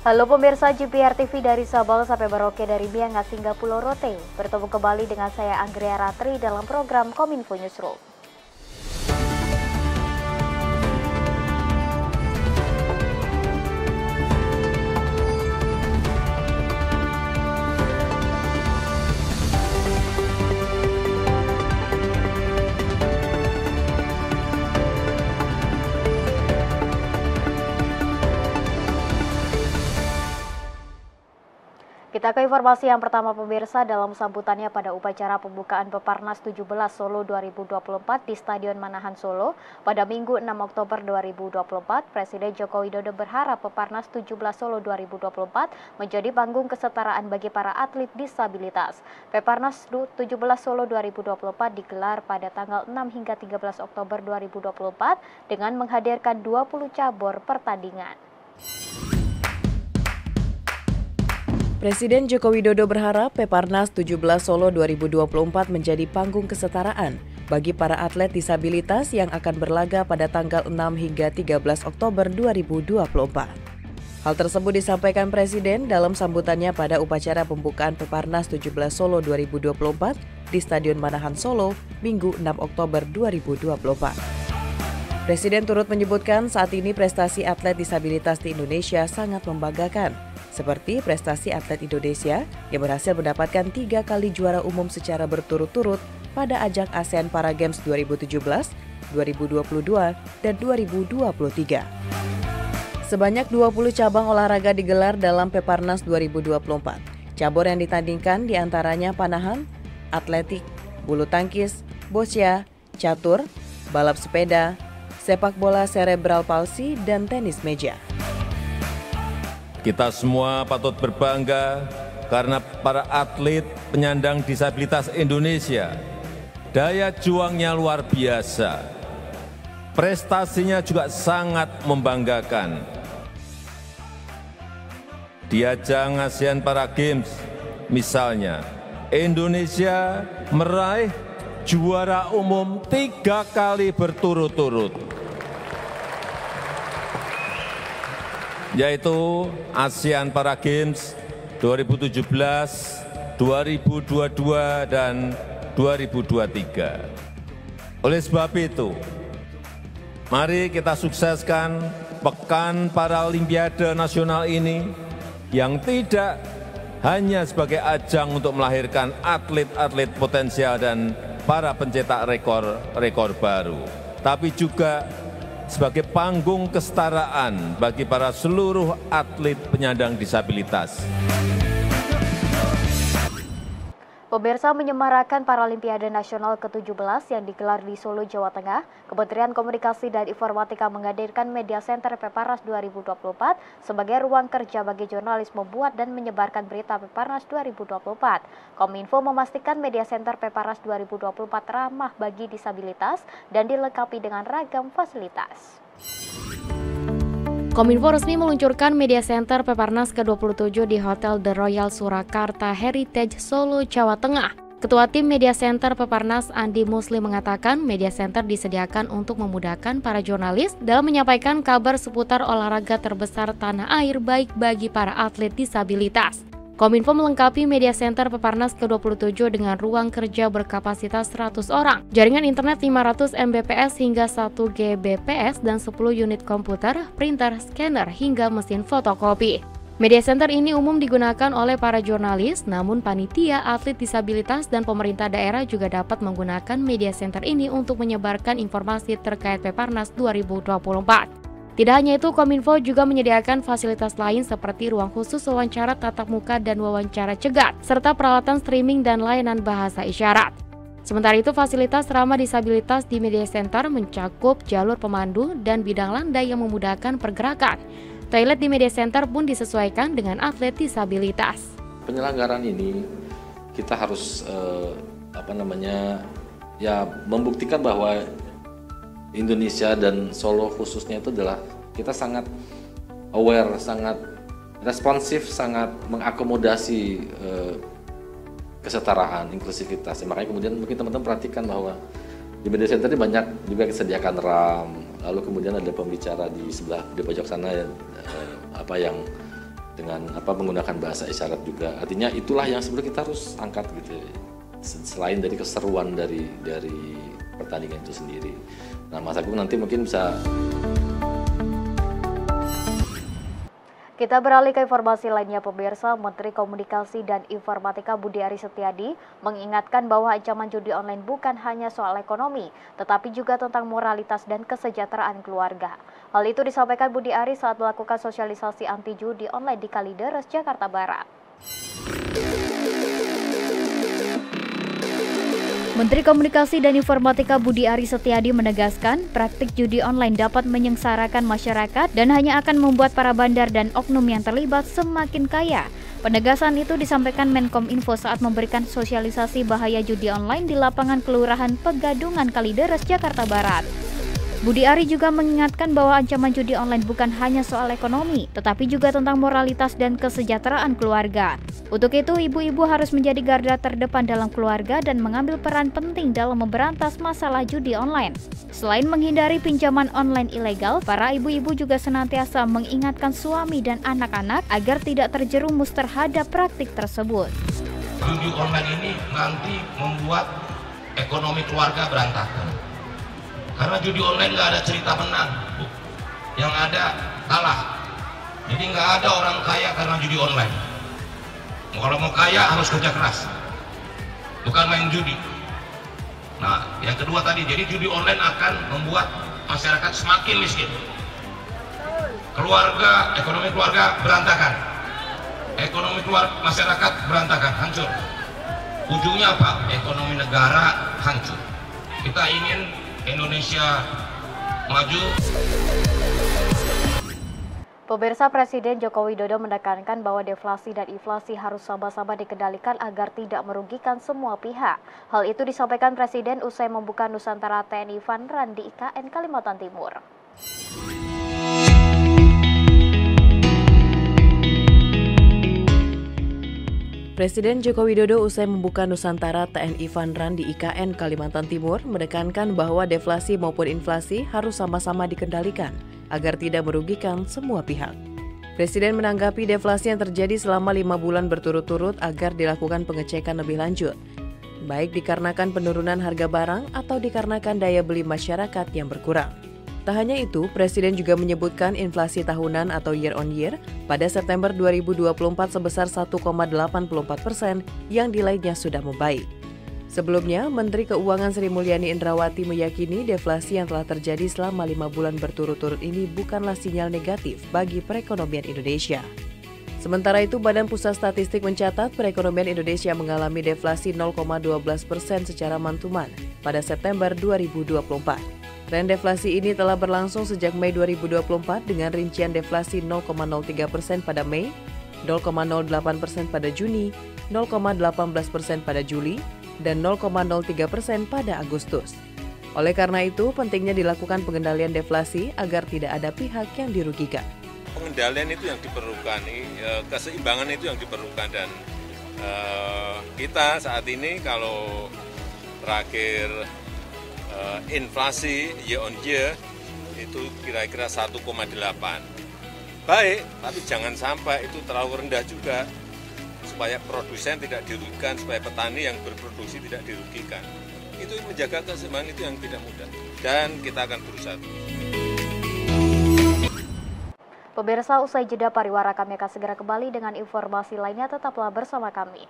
Halo pemirsa GPR TV dari Sabang sampai Merauke dari Miangas hingga Pulau Rote. Bertemu kembali dengan saya Anggria Ratri dalam program Kominfo Newsroom. Kita ke informasi yang pertama pemirsa, dalam sambutannya pada upacara pembukaan Peparnas 17 Solo 2024 di Stadion Manahan Solo pada Minggu 6 Oktober 2024, Presiden Joko Widodo berharap Peparnas 17 Solo 2024 menjadi panggung kesetaraan bagi para atlet disabilitas. Peparnas 17 Solo 2024 digelar pada tanggal 6 hingga 13 Oktober 2024 dengan menghadirkan 20 cabur pertandingan. Presiden Joko Widodo berharap Peparnas 17 Solo 2024 menjadi panggung kesetaraan bagi para atlet disabilitas yang akan berlaga pada tanggal 6 hingga 13 Oktober 2024. Hal tersebut disampaikan Presiden dalam sambutannya pada upacara pembukaan Peparnas 17 Solo 2024 di Stadion Manahan Solo, Minggu 6 Oktober 2024. Presiden turut menyebutkan saat ini prestasi atlet disabilitas di Indonesia sangat membanggakan, seperti prestasi atlet Indonesia yang berhasil mendapatkan 3 kali juara umum secara berturut-turut pada ajang ASEAN Para Games 2017, 2022, dan 2023. Sebanyak 20 cabang olahraga digelar dalam Peparnas 2024. Cabur yang ditandingkan diantaranya panahan, atletik, bulu tangkis, boccia, catur, balap sepeda, sepak bola cerebral palsy, dan tenis meja. Kita semua patut berbangga karena para atlet penyandang disabilitas Indonesia, daya juangnya luar biasa. Prestasinya juga sangat membanggakan. Di ajang ASEAN Para Games, misalnya, Indonesia meraih juara umum 3 kali berturut-turut, yaitu ASEAN Para Games 2017, 2022, dan 2023. Oleh sebab itu, mari kita sukseskan Pekan Paralimpiade Nasional ini yang tidak hanya sebagai ajang untuk melahirkan atlet-atlet potensial dan para pencetak rekor baru, tapi juga sebagai panggung kesetaraan bagi para seluruh atlet penyandang disabilitas. Pemirsa, menyemarakan Paralimpiade Nasional ke-17 yang digelar di Solo, Jawa Tengah, Kementerian Komunikasi dan Informatika menghadirkan Media Center Peparnas 2024 sebagai ruang kerja bagi jurnalis membuat dan menyebarkan berita Peparnas 2024. Kominfo memastikan Media Center Peparnas 2024 ramah bagi disabilitas dan dilengkapi dengan ragam fasilitas. Kominfo resmi meluncurkan Media Center Peparnas ke-27 di Hotel The Royal Surakarta Heritage Solo, Jawa Tengah. Ketua Tim Media Center Peparnas Andi Muslim mengatakan Media Center disediakan untuk memudahkan para jurnalis dalam menyampaikan kabar seputar olahraga terbesar tanah air baik bagi para atlet disabilitas. Kominfo melengkapi Media Center Peparnas ke-27 dengan ruang kerja berkapasitas 100 orang, jaringan internet 500 Mbps hingga 1 Gbps, dan 10 unit komputer, printer, scanner, hingga mesin fotokopi. Media Center ini umum digunakan oleh para jurnalis, namun panitia, atlet disabilitas, dan pemerintah daerah juga dapat menggunakan Media Center ini untuk menyebarkan informasi terkait Peparnas 2024. Tidak hanya itu, Kominfo juga menyediakan fasilitas lain seperti ruang khusus wawancara tatap muka dan wawancara cegat, serta peralatan streaming dan layanan bahasa isyarat. Sementara itu, fasilitas ramah disabilitas di Media Center mencakup jalur pemandu dan bidang landai yang memudahkan pergerakan. Toilet di Media Center pun disesuaikan dengan atlet disabilitas. Penyelenggaraan ini kita harus membuktikan bahwa Indonesia dan Solo khususnya itu adalah kita sangat aware, sangat responsif, sangat mengakomodasi kesetaraan, inklusivitas. Makanya kemudian mungkin teman-teman perhatikan bahwa di Media Center ini banyak juga disediakan RAM, lalu kemudian ada pembicara di sebelah di pojok sana yang dengan menggunakan bahasa isyarat juga. Artinya itulah yang sebenarnya kita harus angkat gitu. Selain dari keseruan dari pertandingan itu sendiri. Nah, Mas Agung nanti mungkin bisa. Kita beralih ke informasi lainnya, pemirsa. Menteri Komunikasi dan Informatika Budi Aris Setiadi mengingatkan bahwa ancaman judi online bukan hanya soal ekonomi, tetapi juga tentang moralitas dan kesejahteraan keluarga. Hal itu disampaikan Budi Aris saat melakukan sosialisasi anti judi online di Kalideres, Jakarta Barat. Menteri Komunikasi dan Informatika Budi Aris Setiadi menegaskan praktik judi online dapat menyengsarakan masyarakat dan hanya akan membuat para bandar dan oknum yang terlibat semakin kaya. Penegasan itu disampaikan Menkominfo saat memberikan sosialisasi bahaya judi online di lapangan Kelurahan Pegadungan Kalideres, Jakarta Barat. Budi Ari juga mengingatkan bahwa ancaman judi online bukan hanya soal ekonomi, tetapi juga tentang moralitas dan kesejahteraan keluarga. Untuk itu, ibu-ibu harus menjadi garda terdepan dalam keluarga dan mengambil peran penting dalam memberantas masalah judi online. Selain menghindari pinjaman online ilegal, para ibu-ibu juga senantiasa mengingatkan suami dan anak-anak agar tidak terjerumus terhadap praktik tersebut. Judi online ini nanti membuat ekonomi keluarga berantakan. Karena judi online nggak ada cerita menang, yang ada kalah. Jadi nggak ada orang kaya karena judi online. Kalau mau kaya harus kerja keras, bukan main judi. Nah, yang kedua tadi, jadi judi online akan membuat masyarakat semakin miskin. Ekonomi keluarga berantakan. Ekonomi masyarakat berantakan, hancur. Ujungnya apa? Ekonomi negara hancur. Kita ingin Indonesia maju. Pemirsa, Presiden Joko Widodo menekankan bahwa deflasi dan inflasi harus sama-sama dikendalikan agar tidak merugikan semua pihak. Hal itu disampaikan Presiden usai membuka Nusantara TNI Fun Run di IKN Kalimantan Timur. Presiden Joko Widodo usai membuka Nusantara TNI Fun Run di IKN Kalimantan Timur menekankan bahwa deflasi maupun inflasi harus sama-sama dikendalikan agar tidak merugikan semua pihak. Presiden menanggapi deflasi yang terjadi selama 5 bulan berturut-turut agar dilakukan pengecekan lebih lanjut, baik dikarenakan penurunan harga barang atau dikarenakan daya beli masyarakat yang berkurang. Tak hanya itu, Presiden juga menyebutkan inflasi tahunan atau year on year pada September 2024 sebesar 1,84% yang nilainya sudah membaik. Sebelumnya, Menteri Keuangan Sri Mulyani Indrawati meyakini deflasi yang telah terjadi selama 5 bulan berturut-turut ini bukanlah sinyal negatif bagi perekonomian Indonesia. Sementara itu, Badan Pusat Statistik mencatat perekonomian Indonesia mengalami deflasi 0,12% secara month-to-month pada September 2024. Tren deflasi ini telah berlangsung sejak Mei 2024 dengan rincian deflasi 0,03% pada Mei, 0,08% pada Juni, 0,18% pada Juli, dan 0,03% pada Agustus. Oleh karena itu, pentingnya dilakukan pengendalian deflasi agar tidak ada pihak yang dirugikan. Pengendalian itu yang diperlukan, keseimbangan itu yang diperlukan, dan kita saat ini kalau terakhir inflasi year on year itu kira-kira 1,8. Baik, tapi jangan sampai itu terlalu rendah juga, supaya produsen tidak dirugikan, supaya petani yang berproduksi tidak dirugikan. Itu menjaga keseimbangan itu yang tidak mudah, dan kita akan berusaha. Pemirsa, usai jeda pariwara kami akan segera kembali dengan informasi lainnya, tetaplah bersama kami.